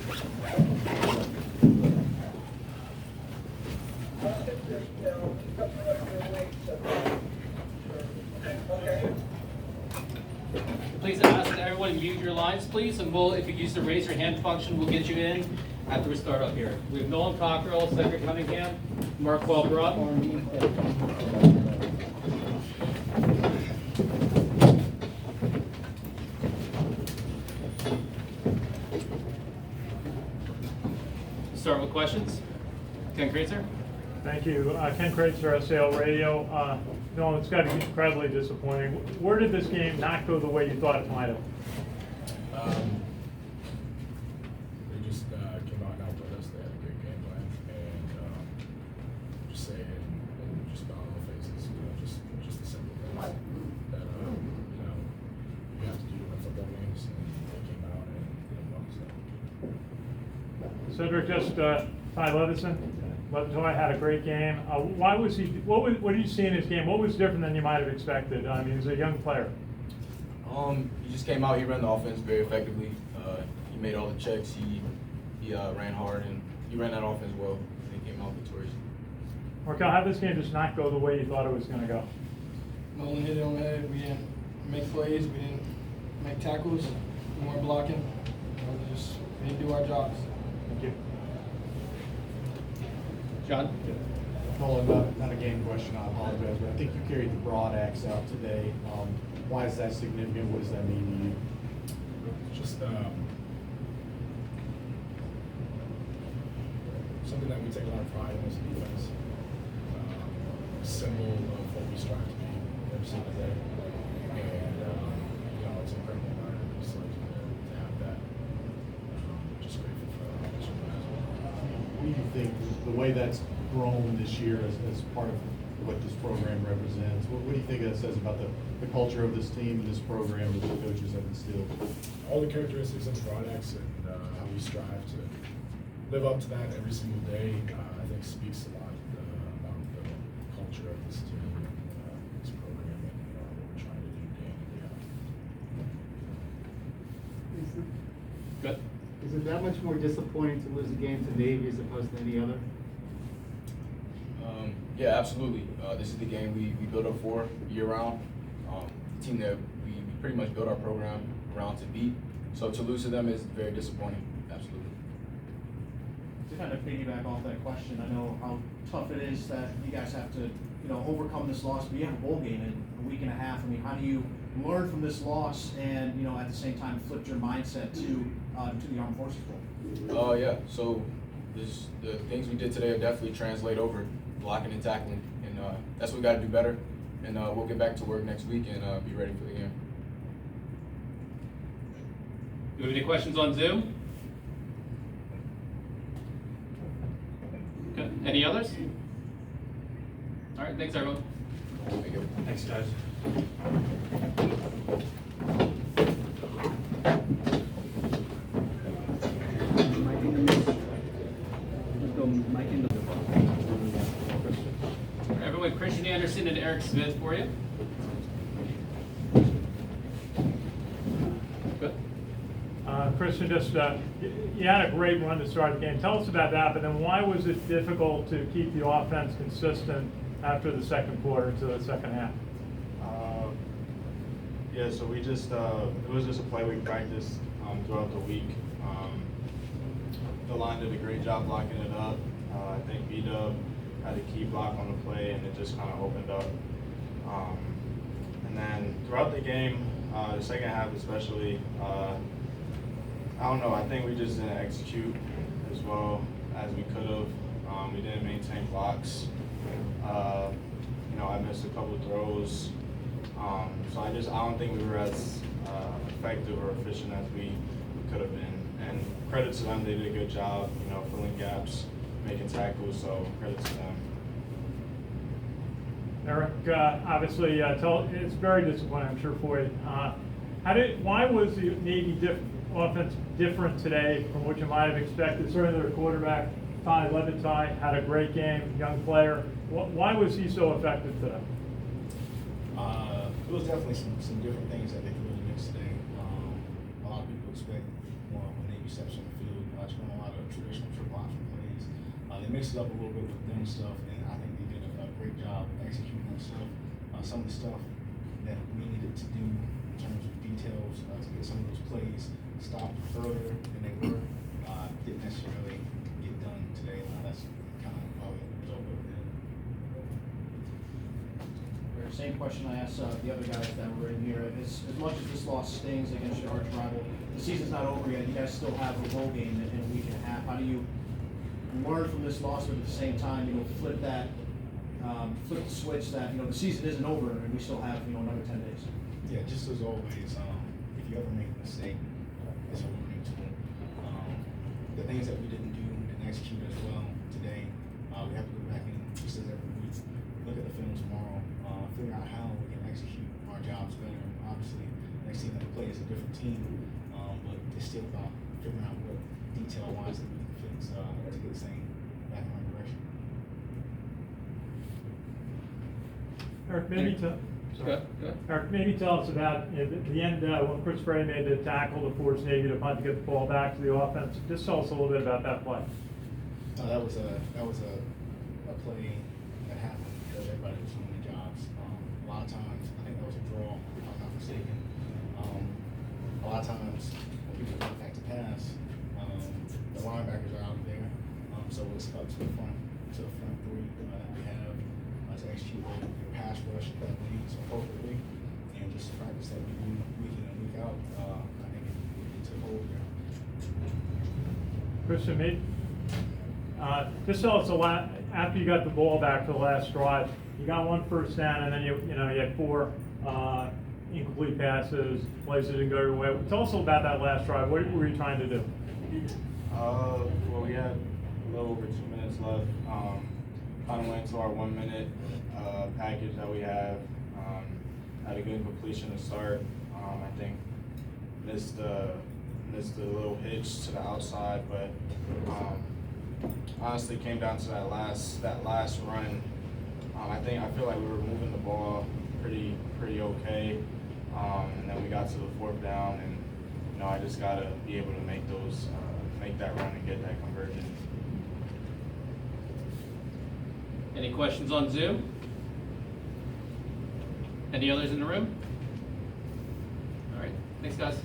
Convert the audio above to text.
Please ask that everyone mute your lines, please, and we'll, if you use the raise your hand function, we'll get you in after we start up here. We have Nolin, Cockrill, Cedrick, Cunningham, Marquel, Broughton. Start with questions. Ken Kraetzer. Thank you. Ken Kraetzer, SALRADIO. No, it's got to be incredibly disappointing. Where did this game not go the way you thought it might have? They just came out and outplayed us. They had a great game plan, and just saying, and just about all faces, just the simple things that you have to do in football games, and they came out and did well. So. Cedrick, just Ty Levinson. Levinson had a great game. Why was he? What did you see in his game? What was different than you might have expected? I mean, he's a young player. He just came out. He ran the offense very effectively. He made all the checks. He ran hard, and he ran that offense well. And he came out victorious. Marquel, how did this game just not go the way you thought it was going to go? Nolin hit it on the head. We didn't make plays. We didn't make tackles. We weren't blocking. We didn't do our jobs. Thank you. John? Nolin, not a game question, I apologize, but I think you carried the broad axe out today. Why is that significant? What does that mean to you? Just something that we take a lot of pride in as a defense. Symbol of what we strive to be every single day. And it's an incredible honor just like to have that. Just grateful for that opportunity. What do you think, the way that's grown this year as part of what this program represents, what do you think that says about the culture of this team, this program that the coaches have instilled? All the characteristics of the products and how we strive to live up to that every single day, I think speaks a lot about the culture of this team and this program and what we're trying to do day in and day out. Good. Is it that much more disappointing to lose a game to Navy as opposed to any other? Yeah, absolutely. This is the game we built up for year-round. The team that we pretty much built our program around to beat. So to lose to them is very disappointing. Absolutely. To kind of piggyback off that question, I know how tough it is that you guys have to, overcome this loss, but you have a bowl game in a week and a half. I mean, how do you learn from this loss and, at the same time flip your mindset to the Armed Forces Bowl? Yeah. So the things we did today will definitely translate over blocking and tackling, and that's what we got to do better. And we'll get back to work next week and be ready for the game. Do we have any questions on Zoom? Okay. Any others? All right. Thanks, everyone. Thank you. Thanks, guys. Everyone, Christian Anderson and Arik Smith for you. Good. Christian, just you had a great run to start the game. Tell us about that, but then why was it difficult to keep the offense consistent after the second quarter to the second half? Yeah, so we just, it was just a play we practiced throughout the week. The line did a great job blocking it up. I think B-Dub had a key block on the play, and it just kind of opened up. And then throughout the game, the second half especially, I don't know, I think we just didn't execute as well as we could have. We didn't maintain blocks. I missed a couple of throws. So I don't think we were as effective or efficient as we could have been. And credit to them, they did a good job, filling gaps, making tackles, so credit to them. Arik, obviously, it's very disappointing, I'm sure, for you. Why was the Navy offense different today from what you might have expected? Certainly their quarterback, Ty Levinson, had a great game, young player. Why was he so effective today? It was definitely some different things that they could really mix today. A lot of people expect more when Navy steps on the field. it mixes up a little bit with them stuff, and I think they did a great job executing that stuff. Some of the stuff that we needed to do in terms of details to get some of those plays stopped further than they were, didn't necessarily get done today. That's kind of probably the result of it. Same question I asked the other guys that were in here. As much as this loss stings against your arch rival, the season's not over yet. You guys still have a bowl game in a week and a half. How do you learn from this loss, but at the same time, flip the switch that, the season isn't over and we still have, another 10 days? Yeah, just as always, if you ever make a mistake, it's a learning tool. The things that we didn't do and execute as well today, we have to go back and just as every week, look at the film tomorrow, figure out how we can execute our jobs better. Obviously, next team that we play is a different team, but it's still about figuring out what detail-wise that we can fix to get this thing back in the right direction. Arik, maybe Go ahead. Arik, maybe tell us about at the end when Chris Bray made the tackle to force Navy to punt to get the ball back to the offense. Just tell us a little bit about that play. No, that was a play that happened because everybody was doing their jobs. A lot of times, I think that was a draw, if I'm not mistaken. A lot of times when people go back to pass, the linebackers are out there, so it's up to the front three that we have to execute the pass rush that leads appropriately, and just the practice that we do week in and week out. I think it took hold here. Christian, maybe just tell us after you got the ball back for the last drive, you got one first down, and then you had 4 incomplete passes, plays that didn't go your way. Tell us about that last drive. What were you trying to do? Well, we had a little over 2 minutes left. Kind of went to our 1 minute package that we have. Had a good completion to start. I think missed a little hitch to the outside, but honestly came down to that last run. I feel like we were moving the ball pretty okay, and then we got to the 4th down, and I just gotta be able to make that run and get that conversion. Any questions on Zoom? Any others in the room? All right, thanks guys.